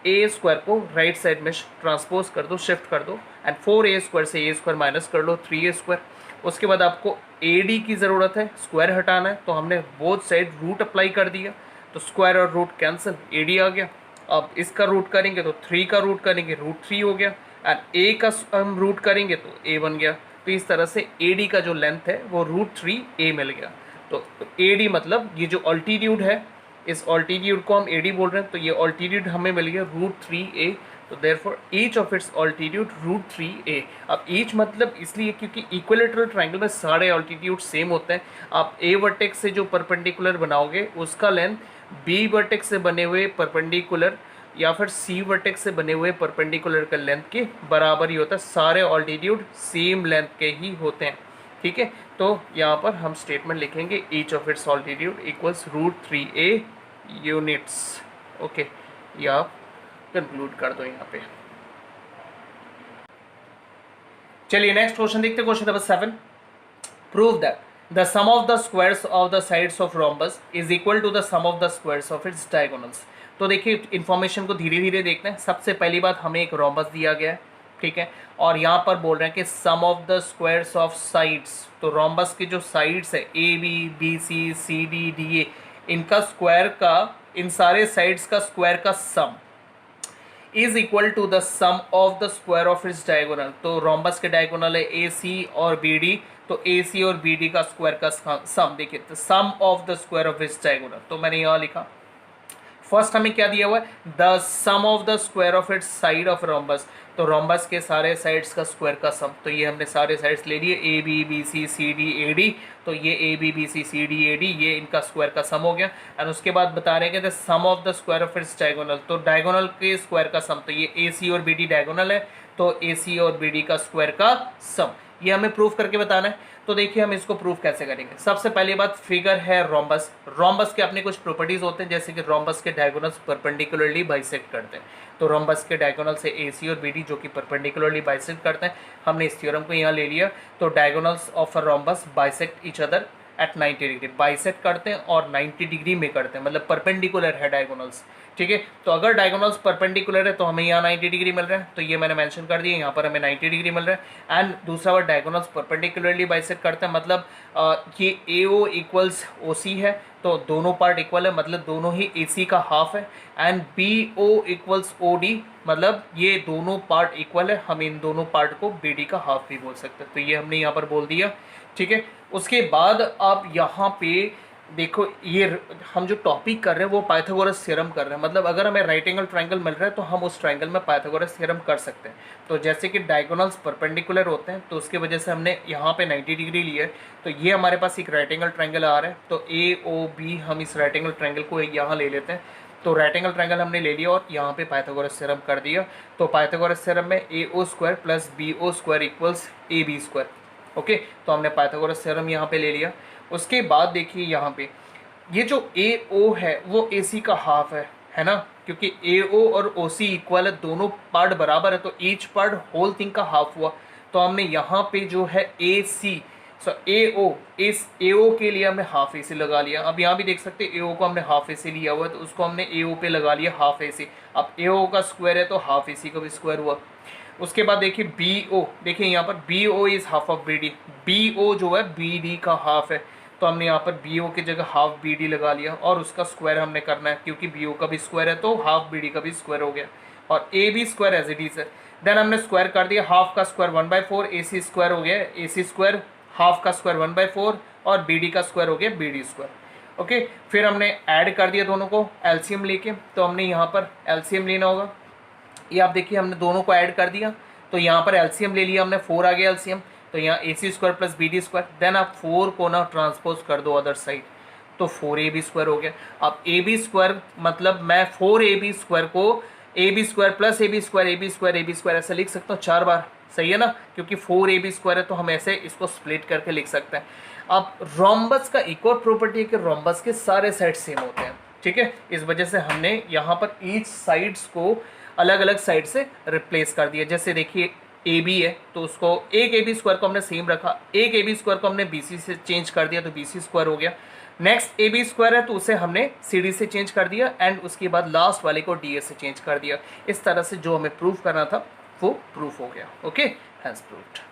A स्क्वायर को राइट साइड में ट्रांसपोज कर दो, शिफ्ट कर दो एंड 4A स्क्वायर से A स्क्वायर माइनस कर लो 3A स्क्वायर। उसके बाद आपको AD की ज़रूरत है, स्क्वायर हटाना है, तो हमने बोथ साइड रूट अप्लाई कर दिया तो स्क्वायर और रूट कैंसिल, AD आ गया। अब इसका रूट करेंगे तो 3 का रूट करेंगे √3 हो गया एंड A का हम रूट करेंगे तो A बन गया। तो इस तरह से AD का जो लेंथ है वो √3A मिल गया। तो AD मतलब ये जो ऑल्टीट्यूड है, इस ऑल्टीट्यूड को हम AD बोल रहे हैं, तो ये ऑल्टीट्यूड हमें मिल गया √3A। तो therefore each of its altitude √3A। अब ईच मतलब इसलिए क्योंकि इक्विलेटरल ट्राइंगल में सारे ऑल्टीट्यूड सेम होते हैं। आप A वर्टेक्स से जो परपेंडिकुलर बनाओगे उसका लेंथ B वर्टेक्स से बने हुए परपेंडिकुलर या फिर C वर्टेक्स से बने हुए परपेंडिकुलर का लेंथ के बराबर ही होता है। सारे ऑल्टीट्यूड सेम लेंथ के ही होते हैं, ठीक है। तो यहाँ पर हम स्टेटमेंट लिखेंगे each of its altitude equals √3A units. Okay, या आप कंक्लूड कर दो यहाँ पे। चलिए नेक्स्ट क्वेश्चन देखते हैं, question number 7। Prove that the sum of the squares of the sides of rhombus is equal to the sum of the squares of its diagonals. तो देखिए इन्फॉर्मेशन को धीरे धीरे देखते हैं। सबसे पहली बात, हमें एक रोम्बस दिया गया है, ठीक है, और यहाँ पर बोल रहे हैं कि sum of the squares of sides. तो रोम्बस की जो साइड्स है AB BC CD DA, इनका स्क्वायर का, इन सारे साइड्स का स्क्वायर का sum is equal to the sum of the square of its diagonal. तो रोम्बस के डायगोनल है AC और BD, तो AC और BD का स्क्वायर का सम देखिए, तो sum of the square of its diagonal. तो मैंने यहाँ लिखा, फर्स्ट हमें क्या दिया हुआ है, the sum of the square of its side of rhombus. तो रोम्बस के सारे साइड्स का स्क्वायर का सम, तो ये हमने सारे साइड्स ले लिए AB BC CD AD, तो ये AB BC CD AD ये इनका स्क्वायर का सम हो गया। एंड उसके बाद बता रहे हैं कि the sum of the square of its diagonal, तो डायगोनल के स्क्वायर का सम, तो ये AC और BD डायगोनल है, तो AC और BD का स्क्वायर का सम, ये हमें प्रूफ करके बताना है। तो देखिए हम इसको प्रूफ कैसे करेंगे। सबसे पहली बात, फिगर है रोम्बस। रोम्बस के अपने कुछ प्रॉपर्टीज होते हैं, जैसे कि रोम्बस के डायगोनल्स परपेंडिकुलरली बाइसेक्ट करते हैं। तो रोम्बस के डायगोनल से AC और BD जो कि परपेंडिकुलरली बाइसेक्ट करते हैं, हमने इस थ्योरम को यहाँ ले लिया। तो diagonals of a rhombus bisect each other at 90 degree, bisect करते हैं और 90 डिग्री में करते हैं, मतलब परपेंडिकुलर है डायगोनल्स, ठीक है। तो अगर डायगोनल्स परपेंडिकुलर है तो हमें यहाँ 90 डिग्री मिल रहा है, तो ये मैंने मेंशन कर दिया, यहाँ पर हमें 90 डिग्री मिल रहा है। एंड दूसरा बार डायगोनल्स परपेंडिकुलरली बाइसेक्ट करते हैं, मतलब ये AO इक्वल्स OC है, तो दोनों पार्ट इक्वल है, मतलब दोनों ही AC का हाफ है। एंड BO इक्वल्स OD, मतलब ये दोनों पार्ट इक्वल है, हम इन दोनों पार्ट को BD का हाफ भी बोल सकते हैं। तो ये हमने यहाँ पर बोल दिया, ठीक है। उसके बाद आप यहाँ पे देखो, ये हम जो टॉपिक कर रहे हैं वो पाइथागोरस थ्योरम कर रहे हैं, मतलब अगर हमें राइट एंगल ट्राइंगल मिल रहा है तो हम उस ट्राइंगल में पाइथागोरस थ्योरम कर सकते हैं। तो जैसे कि डायगोनल्स परपेंडिकुलर होते हैं, तो उसकी वजह से हमने यहाँ पे 90 डिग्री लिया है। तो ये हमारे पास एक राइट एंगल ट्राइंगल आ रहा है, तो AOB हम इस राइट एंगल ट्राइंगल को यहाँ ले लेते हैं। तो राइट एंगल ट्राइंगल हमने ले लिया और यहाँ पे पाइथागोरस थ्योरम कर दिया। तो पाइथागोरस थ्योरम में AO square plus BO square equals AB square. Okay, तो हमने पाइथागोरस थ्योरम यहाँ पे ले लिया। उसके बाद देखिए यहाँ पे ये जो AO है वो AC का हाफ है ना, क्योंकि AO और OC इक्वल है, दोनों पार्ट बराबर है, तो ईच पार्ट होल थिंग का हाफ हुआ। तो हमने यहाँ पे जो है AC AO, इस AO के लिए हमने हाफ AC लगा लिया। अब यहाँ भी देख सकते हैं AO को हमने हाफ AC लिया हुआ है, तो उसको हमने AO पे लगा लिया हाफ AC। अब AO का स्क्वायर है तो हाफ AC का भी स्क्वायर हुआ। उसके बाद देखिए BO, देखिए यहाँ पर BO is half of BD, BO जो है BD का हाफ है, तो हमने यहाँ पर BO की जगह हाफ BD लगा लिया और उसका स्क्वायर हमने करना है, क्योंकि BO का भी स्क्वायर है तो हाफ BD का भी स्क्वायर हो गया और AB square as it is है। देन हमने स्क्वायर कर दिया, हाफ का स्क्वायर 1/4 AC स्क्वायर हो गया, AC स्क्वायर हाफ का स्क्वायर 1/4 और बी डी का स्क्वायर हो गया बी डी स्क्वायर। ओके, फिर हमने ऐड कर दिया दोनों को एलसीएम लेके, तो हमने यहाँ पर एलसीएम लेना होगा। ये आप देखिए हमने दोनों को ऐड कर दिया, तो यहाँ पर एलसीएम ले लिया हमने, 4 आ गया एलसीएम, तो यहाँ A C square plus B D square. Then आप 4 को ना ट्रांसपोज कर दो अदर साइड, तो 4ab स्क्वायर हो गया। अब ab स्क्वायर मतलब मैं 4ab स्क्वायर को ab square plus ab square ab square ab square ऐसे लिख सकता हूँ 4 बार, सही है ना, क्योंकि 4ab स्क्वायर है तो हम ऐसे इसको स्प्लिट करके लिख सकते हैं। अब रोम्बस का एक और प्रॉपर्टी है कि रोम्बस के सारे साइड सेम होते हैं, ठीक है, इस वजह से हमने यहाँ पर ईच साइड्स को अलग अलग साइड से रिप्लेस कर दिया। जैसे देखिए ए बी है तो उसको एक ए बी स्क्वायर को हमने सेम रखा, एक ए बी स्क्वायर को हमने बी सी से चेंज कर दिया तो बी सी स्क्वायर हो गया। नेक्स्ट ए बी स्क्वायर है तो उसे हमने सी डी से चेंज कर दिया, एंड उसके बाद लास्ट वाले को डी ए से चेंज कर दिया। इस तरह से जो हमें प्रूफ करना था वो प्रूफ हो गया। Okay, has proved.